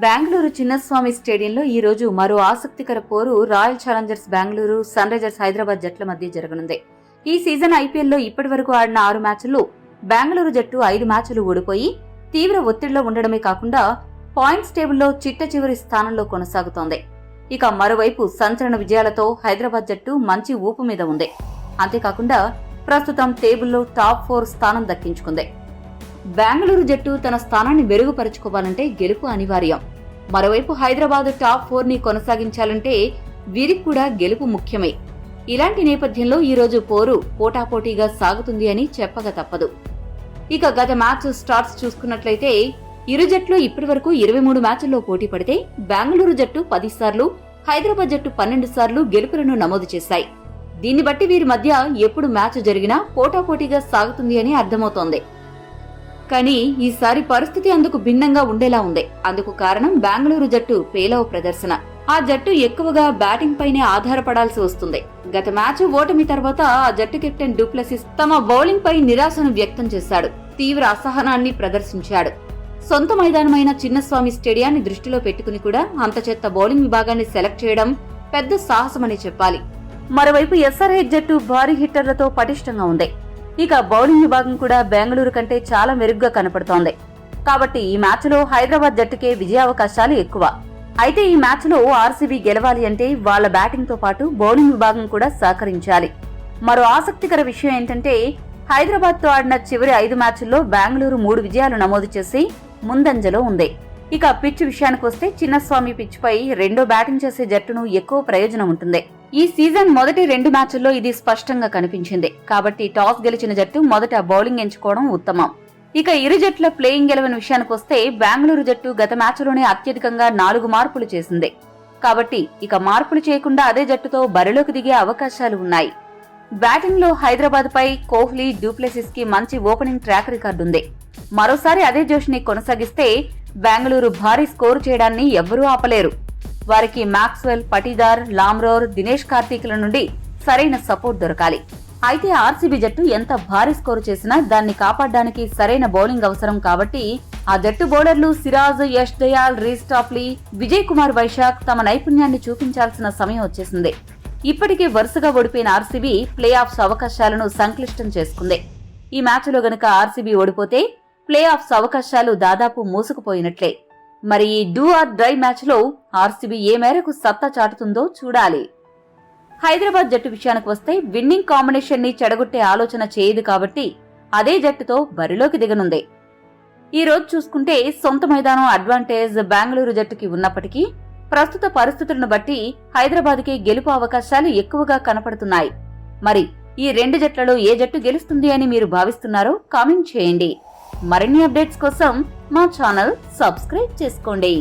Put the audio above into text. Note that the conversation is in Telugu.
బెంగళూరు చిన్నస్వామి స్టేడియంలో ఈ రోజు మరో ఆసక్తికర పోరు Royal Challengers Bengaluru, Sunrisers Hyderabad జట్ల మధ్య జరగనుంది. ఈ సీజన్ ఐపీఎల్లో ఇప్పటి వరకు ఆడిన 6 మ్యాచ్ల్లో బెంగళూరు జట్టు 5 మ్యాచ్లు ఓడిపోయి తీవ్ర ఒత్తిడిలో ఉండడమే కాకుండా పాయింట్స్ టేబుల్లో చిట్ట చివరి స్థానంలో కొనసాగుతోంది. ఇక మరోవైపు సంచలన విజయాలతో హైదరాబాద్ జట్టు మంచి ఊపు మీద ఉంది. అంతేకాకుండా ప్రస్తుతం టేబుల్లో టాప్ 4 స్థానం దక్కించుకుంది. బెంగళూరు జట్టు తన స్థానాన్ని మెరుగుపరుచుకోవాలంటే గెలుపు అనివార్యం. మరోవైపు హైదరాబాద్ టాప్ 4ని కొనసాగించాలంటే వీరికి కూడా గెలుపు ముఖ్యమే. ఇలాంటి నేపథ్యంలో ఈ రోజు పోరు పోటాపోటీగా సాగుతుంది అని చెప్పక తప్పదు. ఇక గత మ్యాచ్ స్టార్ట్స్ చూసుకున్నట్లయితే ఇరు జట్లు ఇప్పటివరకు 23 మ్యాచ్ల్లో పోటీ పడితే బెంగళూరు జట్టు 10 సార్లు, హైదరాబాద్ జట్టు 12 సార్లు గెలుపులను నమోదు చేశాయి. దీన్ని బట్టి వీరి మధ్య ఎప్పుడు మ్యాచ్ జరిగినా పోటాపోటీగా సాగుతుంది అని అర్థమవుతోంది. కానీ ఈసారి పరిస్థితి అందుకు భిన్నంగా ఉండేలా ఉంది. అందుకు కారణం బెంగళూరు జట్టు పేలవ ప్రదర్శన. ఆ జట్టు ఎక్కువగా బ్యాటింగ్ పైనే ఆధారపడాల్సి వస్తుంది. గత మ్యాచ్ ఓటమి తర్వాత ఆ జట్టు కెప్టెన్ డూప్లెసిస్ తమ బౌలింగ్ పై నిరాశను వ్యక్తం చేశాడు. తీవ్ర అసహనాన్ని ప్రదర్శించాడు. సొంత మైదానమైన చిన్నస్వామి స్టేడియాన్ని దృష్టిలో పెట్టుకుని కూడా అంత చెత్త బౌలింగ్ విభాగాన్ని సెలెక్ట్ చేయడం పెద్ద సాహసమని చెప్పాలి. మరోవైపు ఎస్ఆర్హెచ్ జట్టు భారీ హిట్టర్లతో పటిష్టంగా ఉంది. ఇక బౌలింగ్ విభాగం కూడా బెంగళూరు కంటే చాలా మెరుగ్గా కనపడుతోంది. కాబట్టి ఈ మ్యాచ్లో హైదరాబాద్ జట్టుకే విజయావకాశాలు ఎక్కువ. అయితే ఈ మ్యాచ్లో ఆర్సీబీ గెలవాలి అంటే వాళ్ల బ్యాటింగ్ తో పాటు బౌలింగ్ విభాగం కూడా సహకరించాలి. మరో ఆసక్తికర విషయం ఏంటంటే హైదరాబాద్ తో ఆడిన చివరి 5 మ్యాచ్ల్లో బెంగళూరు 3 విజయాలు నమోదు చేసి ముందంజలో ఉంది. ఇక పిచ్ విషయానికి వస్తే చిన్నస్వామి పిచ్ పై రెండో బ్యాటింగ్ చేసే జట్టును ఎక్కువ ప్రయోజనం ఉంటుంది. ఈ సీజన్ మొదటి 2 మ్యాచ్ల్లో ఇది స్పష్టంగా కనిపించింది. కాబట్టి టాస్ గెలిచిన జట్టు మొదట బౌలింగ్ ఎంచుకోవడం ఉత్తమం. ఇక ఇరు జట్ల ప్లేయింగ్ 11 విషయానికి వస్తే బెంగళూరు జట్టు గత మ్యాచ్లోనే అత్యధికంగా 4 మార్పులు చేసింది. కాబట్టి ఇక మార్పులు చేయకుండా అదే జట్టుతో బరిలోకి దిగే అవకాశాలు ఉన్నాయి. బ్యాటింగ్ లో హైదరాబాద్ పై కోహ్లీ, డూప్లెసిస్ కి మంచి ఓపెనింగ్ ట్రాక్ రికార్డుంది. మరోసారి అదే జోష్ ని కొనసాగిస్తే బెంగళూరు భారీ స్కోరు చేయడాన్ని ఎవ్వరూ ఆపలేరు. వారికి మాక్స్వెల్, పటీదార్, లామ్రోర్, దినేష్ కార్తీక్ల నుండి సరైన సపోర్ట్ దొరకాలి. అయితే ఆర్సీబీ జట్టు ఎంత భారీ స్కోరు చేసినా దాన్ని కాపాడడానికి సరైన బౌలింగ్ అవసరం. కాబట్టి ఆ జట్టు బౌలర్లు సిరాజ్, యష్ దయాల్, రీస్ టాప్లీ, విజయ్ కుమార్ వైశాఖ్ తమ నైపుణ్యాన్ని చూపించాల్సిన సమయం వచ్చేసింది. ఇప్పటికే వరుసగా ఓడిపోయిన ఆర్సీబీ ప్లే ఆఫ్స్ అవకాశాలను సంక్లిష్టం చేసుకుంది. ఈ మ్యాచ్లో గనక ఆర్సీబీ ఓడిపోతే ప్లే ఆఫ్స్ అవకాశాలు దాదాపు మూసుకుపోయినట్లే. మరి ఈ డూ ఆర్ డై మ్యాచ్లో ఆర్సీబీ ఏ మేరకు సత్తా చాటుతుందో చూడాలి. హైదరాబాద్ జట్టు విషయానికి వస్తే విన్నింగ్ కాంబినేషన్ ని చెడగొట్టే ఆలోచన చేయదు. కాబట్టి అదే జట్టుతో బరిలోకి దిగనుంది. ఈ రోజు చూసుకుంటే సొంత మైదానం అడ్వాంటేజ్ బెంగళూరు జట్టుకి ఉన్నప్పటికీ ప్రస్తుత పరిస్థితులను బట్టి హైదరాబాద్కి గెలుపు అవకాశాలు ఎక్కువగా కనపడుతున్నాయి. మరి ఈ 2 జట్లలో ఏ జట్టు గెలుస్తుంది అని మీరు భావిస్తున్నారో కామెంట్ చేయండి. మరిన్ని అప్డేట్స్ కోసం మా ఛానల్ సబ్స్క్రైబ్ చేసుకోండి.